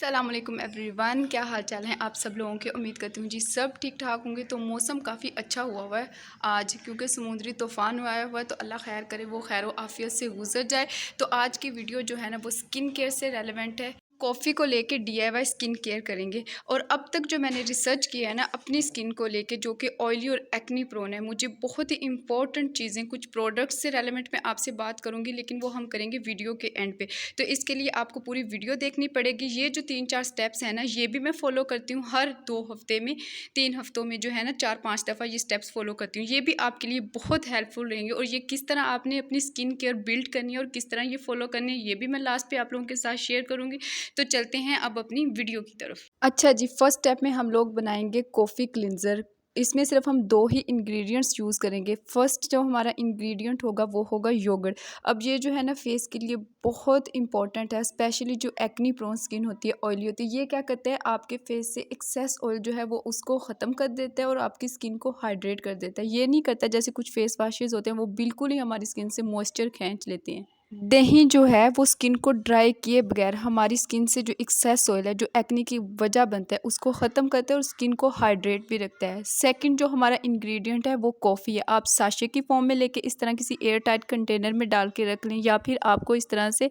अस्सलामुअलैकुम एवरीवन, क्या हाल चाल है आप सब लोगों के। उम्मीद करती हूँ जी सब ठीक ठाक होंगे। तो मौसम काफ़ी अच्छा हुआ है आज, क्योंकि समुद्री तूफ़ान आया हुआ है। तो अल्लाह खैर करे, वो खैर व आफियत से गुजर जाए। तो आज की वीडियो जो है ना वो स्किन केयर से रेलेवेंट है। कॉफ़ी को लेके DIY स्किन केयर करेंगे। और अब तक जो मैंने रिसर्च किया है ना अपनी स्किन को लेके, जो कि ऑयली और एक्नी प्रोन है, मुझे बहुत ही इंपॉर्टेंट चीज़ें, कुछ प्रोडक्ट्स से रेलेवेंट मैं आपसे बात करूंगी, लेकिन वो हम करेंगे वीडियो के एंड पे। तो इसके लिए आपको पूरी वीडियो देखनी पड़ेगी। ये जो 3-4 स्टेप्स हैं ना, ये भी मैं फॉलो करती हूँ हर 2 हफ्ते में, 3 हफ्तों में जो है ना 4-5 दफ़ा ये स्टेप्स फॉलो करती हूँ। ये भी आपके लिए बहुत हेल्पफुल रहेंगे। और ये किस तरह आपने अपनी स्किन केयर बिल्ड करनी है और किस तरह ये फॉलो करनी है, ये भी मैं लास्ट पे आप लोगों के साथ शेयर करूँगी। तो चलते हैं अब अपनी वीडियो की तरफ। अच्छा जी, फर्स्ट स्टेप में हम लोग बनाएंगे कॉफ़ी क्लिनज़र। इसमें सिर्फ हम 2 ही इंग्रेडिएंट्स यूज़ करेंगे। फर्स्ट जो हमारा इंग्रेडिएंट होगा वो होगा योगर्ट। अब ये जो है ना फेस के लिए बहुत इंपॉर्टेंट है, स्पेशली जो एक्नी प्रोन स्किन होती है, ऑयली होती है। ये क्या करता है, आपके फेस से एक्सेस ऑयल जो है वो उसको ख़त्म कर देता है और आपकी स्किन को हाइड्रेट कर देता है। ये नहीं करता जैसे कुछ फेस वॉशेज़ होते हैं, वो बिल्कुल ही हमारी स्किन से मॉइस्चर खींच लेते हैं। दही जो है वो स्किन को ड्राई किए बगैर हमारी स्किन से जो एक्सेस ऑयल है, जो एक्ने की वजह बनता है, उसको ख़त्म करता है और स्किन को हाइड्रेट भी रखता है। सेकंड जो हमारा इंग्रेडिएंट है वो कॉफ़ी है। आप साशे की फॉर्म में लेके इस तरह किसी एयर टाइट कंटेनर में डाल के रख लें, या फिर आपको इस तरह से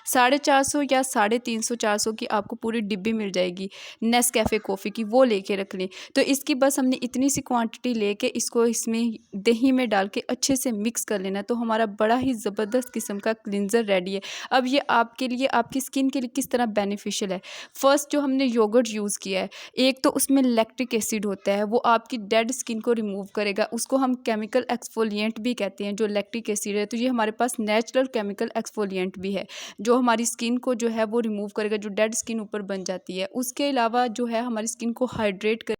450 या 350-400 की आपको पूरी डिब्बी मिल जाएगी नेस्कैफ़े कॉफ़ी की, वो लेके रख लें। तो इसकी बस हमने इतनी सी क्वांटिटी लेके इसको इसमें दही में डाल के अच्छे से मिक्स कर लेना। तो हमारा बड़ा ही ज़बरदस्त किस्म का क्लिनज़र रेडी है। अब ये आपके लिए, आपकी स्किन के लिए किस तरह बेनिफिशियल है। फर्स्ट जो हमने योगर्ट यूज़ किया है, एक तो उसमें लैक्टिक एसिड होता है, वो आपकी डेड स्किन को रिमूव करेगा। उसको हम केमिकल एक्सफोलिएंट भी कहते हैं, जो लैक्टिक एसिड है। तो ये हमारे पास नेचुरल केमिकल एक्सफोलिएंट भी है, जो हमारी स्किन को जो है वो रिमूव करेगा, जो डेड स्किन ऊपर बन जाती है। उसके अलावा जो है हमारी स्किन को हाइड्रेट कर,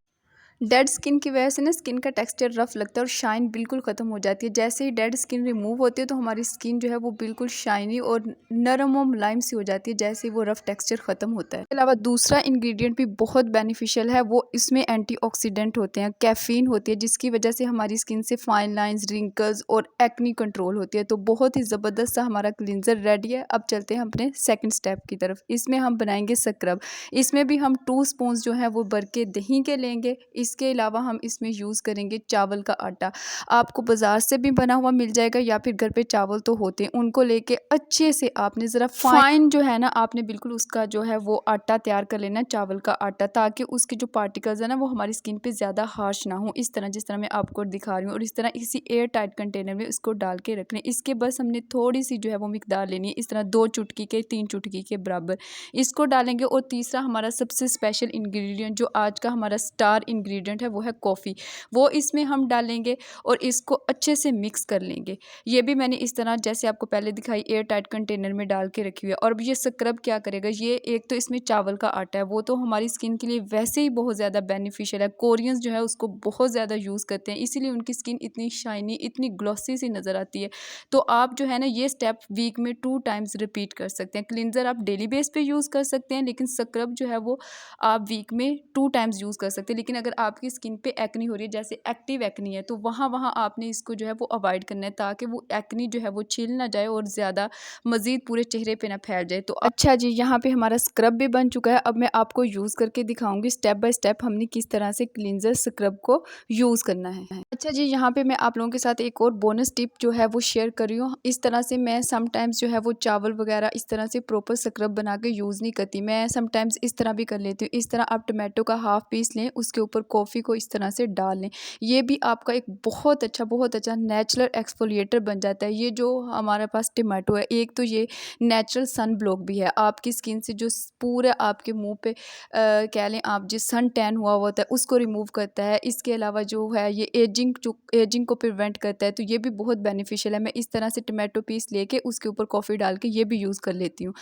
डेड स्किन की वजह से ना स्किन का टेक्सचर रफ लगता है और शाइन बिल्कुल ख़त्म हो जाती है। जैसे ही डेड स्किन रिमूव होती है तो हमारी स्किन जो है वो बिल्कुल शाइनी और नरम और मुलायम सी हो जाती है, जैसे ही वो रफ टेक्सचर ख़त्म होता है। इसके अलावा दूसरा इंग्रेडिएंट भी बहुत बेनिफिशियल है, वो इसमें एंटीऑक्सीडेंट होते हैं, कैफीन होती है, जिसकी वजह से हमारी स्किन से फाइन लाइन्स, रिंकल्स और एक्नी कंट्रोल होती है। तो बहुत ही ज़बरदस्त सा हमारा क्लिनजर रेडी है। अब चलते हैं अपने सेकेंड स्टेप की तरफ। इसमें हम बनाएंगे स्क्रब। इसमें भी हम 2 स्पून जो है वो भर के दही के लेंगे। इसके अलावा हम इसमें यूज़ करेंगे चावल का आटा। आपको बाज़ार से भी बना हुआ मिल जाएगा, या फिर घर पे चावल तो होते हैं, उनको लेके अच्छे से आपने ज़रा फाइन जो है ना, आपने बिल्कुल उसका जो है वो आटा तैयार कर लेना, चावल का आटा, ताकि उसके जो पार्टिकल्स है ना वो हमारी स्किन पे ज़्यादा हार्श ना हो। इस तरह जिस तरह मैं आपको दिखा रही हूँ, और इस तरह किसी एयर टाइट कंटेनर में इसको डाल के रख लें। इसके बस हमने थोड़ी सी जो है वो मिकदार लेनी है, इस तरह 2 चुटकी के 3 चुटकी के बराबर इसको डालेंगे। और तीसरा हमारा सबसे स्पेशल इंग्रेडिएंट, जो आज का हमारा स्टार इंग्रेडिएंट है, वो है कॉफ़ी। वो इसमें हम डालेंगे और इसको अच्छे से मिक्स कर लेंगे। ये भी मैंने इस तरह जैसे आपको पहले दिखाई एयर टाइट कंटेनर में डाल के रखी हुई है। और अब ये स्क्रब क्या करेगा, ये एक तो इसमें चावल का आटा है, वो तो हमारी स्किन के लिए वैसे ही बहुत ज़्यादा बेनिफिशियल है। कोरियंस जो है उसको बहुत ज़्यादा यूज़ करते हैं, इसीलिए उनकी स्किन इतनी शाइनी, इतनी ग्लॉसी सी नज़र आती है। तो आप जो है ना ये स्टेप वीक में 2 टाइम्स रिपीट कर सकते हैं। क्लिनजर आप डेली बेस पे यूज़ कर सकते हैं, लेकिन स्क्रब जो है वो आप वीक में 2 टाइम्स यूज़ कर सकते हैं। लेकिन अगर आपकी स्किन पे एक्नी हो रही है, जैसे एक्टिव एक्नी है, तो वहाँ आपने इसको जो है वो अवॉइड करना है, ताकि वो एक्नी जो है वो छिल ना जाए और ज़्यादा मज़ीद पूरे चेहरे पे ना फैल जाए। तो अच्छा जी, यहाँ पे हमारा स्क्रब भी बन चुका है। अब मैं आपको यूज़ करके दिखाऊंगी स्टेप बाय स्टेप हमने किस तरह से क्लींजर स्क्रब को यूज़ करना है। अच्छा जी, यहाँ पे मैं आप लोगों के साथ एक और बोनस टिप जो है वो शेयर कर रही हूँ। इस तरह से मैं समटाइम्स जो है वो चावल वगैरह इस तरह से प्रॉपर स्क्रब बना के यूज़ नहीं करती। मैं समटाइम्स इस तरह भी कर लेती हूँ। इस तरह आप टमाटो का हाफ पीस लें, उसके ऊपर कॉफ़ी को इस तरह से डाल लें। ये भी आपका एक बहुत अच्छा नेचुरल एक्सफोलिएटर बन जाता है। ये जो हमारे पास टमाटो है, एक तो ये नेचुरल सन ब्लॉक भी है, आपकी स्किन से जो पूरे आपके मुँह पे कह लें आप जिस सन टैन हुआ होता है उसको रिमूव करता है। इसके अलावा जो है ये एजिंग को प्रिवेंट करता है। तो ये भी बहुत बेनिफिशियल है। मैं इस तरह से टमाटो पीस लेके उसके ऊपर कॉफ़ी डाल के ये भी यूज़ कर लेती हूँ।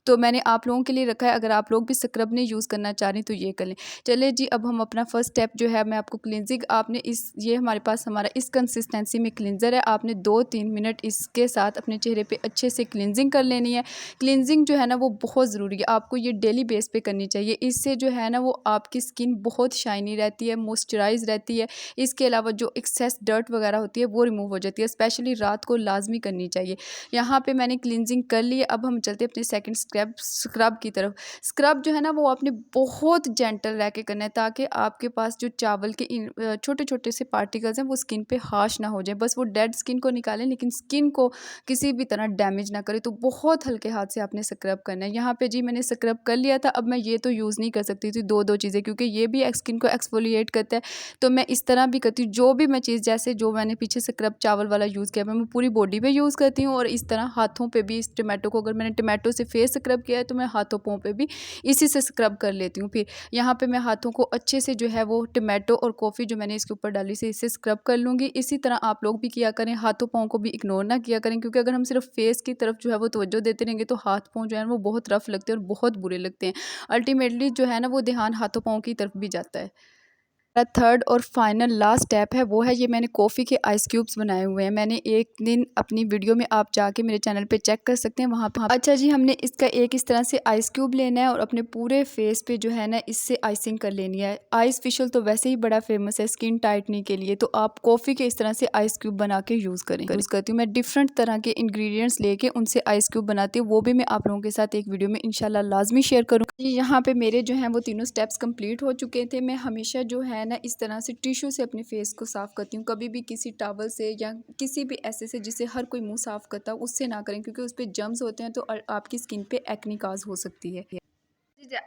तो मैंने आप लोगों के लिए रखा है, अगर आप लोग भी स्क्रब नहीं यूज़ करना चाह रहे हैं तो ये कर लें। चलिए जी, अब हम अपना फर्स्ट स्टेप स्टेप जो है मैं आपको क्लिनजिंग आपने ये हमारे पास हमारा इस कंसिस्टेंसी में क्लिनज़र है। आपने 2-3 मिनट इसके साथ अपने चेहरे पे अच्छे से क्लिनजिंग कर लेनी है। क्लिनजिंग जो है ना वो बहुत ज़रूरी है, आपको ये डेली बेस पे करनी चाहिए। इससे जो है ना वो आपकी स्किन बहुत शाइनी रहती है, मॉइस्चराइज रहती है। इसके अलावा जो एक्सेस डर्ट वगैरह होती है वो रिमूव हो जाती है। स्पेशली रात को लाजमी करनी चाहिए। यहाँ पे मैंने क्लिनजिंग कर ली है। अब हम चलते हैं अपने सेकंड स्क्रब की तरफ। स्क्रब जो है ना वो आपने बहुत जेंटल रह के करना है, ताकि आपके पास जो चावल के छोटे छोटे से पार्टिकल्स हैं वो स्किन पे हाश ना हो जाए। बस वो डेड स्किन को निकालें, लेकिन स्किन को किसी भी तरह डैमेज ना करे। तो बहुत हल्के हाथ से आपने स्क्रब करना है। यहाँ पे जी मैंने स्क्रब कर लिया था। अब मैं ये तो यूज़ नहीं कर सकती थी दो चीज़ें, क्योंकि ये भी स्किन को एक्सफोलिएट करता है। तो मैं इस तरह भी करती हूँ, जो भी मैं चीज़ जैसे जो मैंने पीछे स्क्रब चावल वाला यूज़ किया मैं पूरी बॉडी पे यूज़ करती हूँ, और इस तरह हाथों पे भी। इस टमाटो को अगर मैंने टमाटो से फेस स्क्रब किया है तो मैं हाथों पाँव पे भी इसी से स्क्रब कर लेती हूँ। फिर यहाँ पे मैं हाथों को अच्छे से जो है वो टमाटो और कॉफ़ी जो मैंने इसके ऊपर डाली से इससे स्क्रब कर लूँगी। इसी तरह आप लोग भी किया करें, हाथों पाँव को भी इग्नोर ना किया करें, क्योंकि अगर हम सिर्फ फेस की तरफ जो है वो तवज्जो देते रहेंगे तो हाथ पाँव जो है वो बहुत रफ लगते हैं और बहुत बुरे लगते हैं। अल्टीमेटली जो है ना वो ध्यान हाथों पाँव की तरफ भी जाता है। थर्ड और फाइनल लास्ट स्टेप है वो है ये मैंने कॉफ़ी के आइस क्यूब्स बनाए हुए हैं। मैंने एक दिन अपनी वीडियो में आप जाके मेरे चैनल पे चेक कर सकते हैं वहाँ पे। अच्छा जी, हमने इसका एक इस तरह से आइस क्यूब लेना है और अपने पूरे फेस पे जो है ना इससे आइसिंग कर लेनी है। आइस फेशियल तो वैसे ही बड़ा फेमस है स्किन टाइटनिंग के लिए, तो आप कॉफ़ी के इस तरह से आइस क्यूब बना के यूज़ करती हूँ। मैं डिफरेंट तरह के इंग्रेडिएंट्स लेके उनसे आइस क्यूब बनाती हूँ, वो भी मैं आप लोगों के साथ एक वीडियो में इंशाल्लाह लाजमी शेयर करूँगी। यहाँ पे मेरे जो हैं वो तीनों स्टेप्स कंप्लीट हो चुके थे। मैं हमेशा जो है ना इस तरह से टिश्यू से अपने फेस को साफ़ करती हूँ, कभी भी किसी टॉवल से या किसी भी ऐसे से जिससे हर कोई मुंह साफ़ करता है उससे ना करें, क्योंकि उस पे जर्म्स होते हैं तो आपकी स्किन पे एक्ने काज हो सकती है।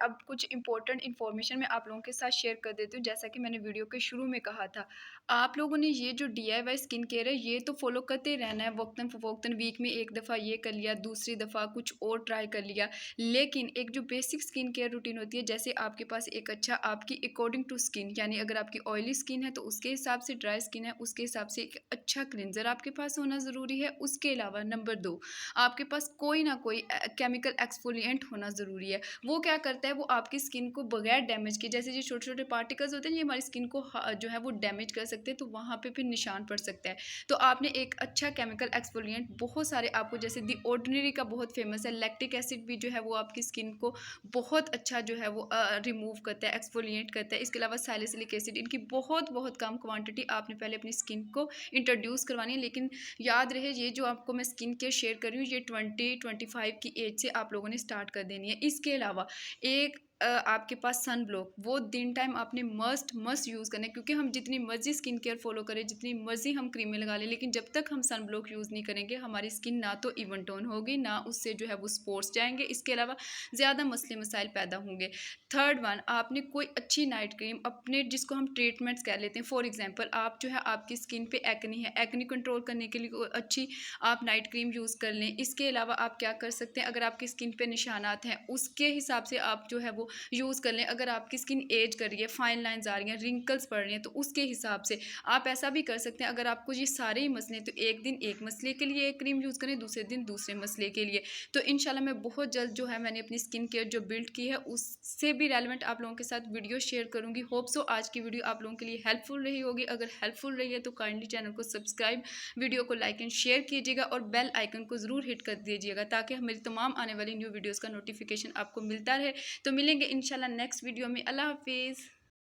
अब कुछ इंपॉर्टेंट इन्फॉर्मेशन मैं आप लोगों के साथ शेयर कर देती हूँ। जैसा कि मैंने वीडियो के शुरू में कहा था, आप लोगों ने ये जो DIY स्किन केयर है ये तो फॉलो करते रहना है वक्तन फ़वक्तन। वीक में एक दफ़ा ये कर लिया, दूसरी दफ़ा कुछ और ट्राई कर लिया। लेकिन एक जो बेसिक स्किन केयर रूटीन होती है, जैसे आपके पास एक अच्छा आपकी अकॉर्डिंग टू स्किन, यानी अगर आपकी ऑयली स्किन है तो उसके हिसाब से, ड्राई स्किन है उसके हिसाब से एक अच्छा क्लिनजर आपके पास होना ज़रूरी है। उसके अलावा नंबर 2, आपके पास कोई ना कोई केमिकल एक्सफोलिएंट होना ज़रूरी है। वो क्या करता है, वो आपकी स्किन को बगैर डैमेज के, जैसे जो छोटे छोटे पार्टिकल्स होते हैं ये हमारी स्किन को जो है वो डैमेज कर सकते हैं, तो वहाँ पे फिर निशान पड़ सकता है। तो आपने एक अच्छा केमिकल एक्सफोलिएंट, बहुत सारे आपको, जैसे दी ऑर्डिनरी का बहुत फेमस है, लैक्टिक एसिड भी जो है वो आपकी स्किन को बहुत अच्छा जो है वो रिमूव करता है, एक्सफोलिएट करता है। इसके अलावा सैलिसिलिक एसिड, इनकी बहुत बहुत कम क्वांटिटी आपने पहले अपनी स्किन को इंट्रोड्यूस करवानी है। लेकिन याद रहे, ये जो आपको मैं स्किन केयर शेयर कर रही हूँ ये 20-25 की एज से आप लोगों ने स्टार्ट कर देनी है। इसके अलावा एक आपके पास सन ब्लॉक, वो दिन टाइम आपने मस्ट यूज़ करना है, क्योंकि हम जितनी मर्जी स्किन केयर फॉलो करें, जितनी मर्जी हम क्रीमें लगा लें, लेकिन जब तक हम सन ब्लॉक यूज़ नहीं करेंगे हमारी स्किन ना तो इवन टोन होगी, ना उससे जो है वो स्पोर्स जाएंगे। इसके अलावा ज़्यादा मसले मसाइल पैदा होंगे। थर्ड वन, आपने कोई अच्छी नाइट क्रीम अपने, जिसको हम ट्रीटमेंट्स कह लेते हैं, फॉर एग्जाम्पल आप जो है आपकी स्किन पे एक्नी है, एक्नी कंट्रोल करने के लिए कोई अच्छी आप नाइट क्रीम यूज़ कर लें। इसके अलावा आप क्या कर सकते हैं, अगर आपकी स्किन पे निशानात हैं उसके हिसाब से आप जो है वो यूज़ कर लें। अगर आपकी स्किन एज कर रही है, फाइन लाइंस आ रही हैं, रिंकल्स पड़ रही हैं, तो उसके हिसाब से आप ऐसा भी कर सकते हैं। अगर आपको ये सारे ही मसले, तो एक दिन एक मसले के लिए एक क्रीम यूज़ करें, दूसरे दिन दूसरे मसले के लिए। तो इंशाल्लाह मैं बहुत जल्द जो है मैंने अपनी स्किन केयर जो बिल्ड की है उससे भी रेलिवेंट आप लोगों के साथ वीडियो शेयर करूँगी। होप सो आज की वीडियो आप लोगों के लिए हेल्पफुल रही होगी। अगर हेल्पफुल रही है तो काइंडली चैनल को सब्सक्राइब, वीडियो को लाइक एंड शेयर कीजिएगा और बेल आइकन को ज़रूर हिट कर दीजिएगा, ताकि मेरी तमाम आने वाली न्यू वीडियोज़ का नोटिफिकेशन आपको मिलता रहे। तो मिलेंगे इंशाल्लाह नेक्स्ट वीडियो में। अल्लाह हाफिज़।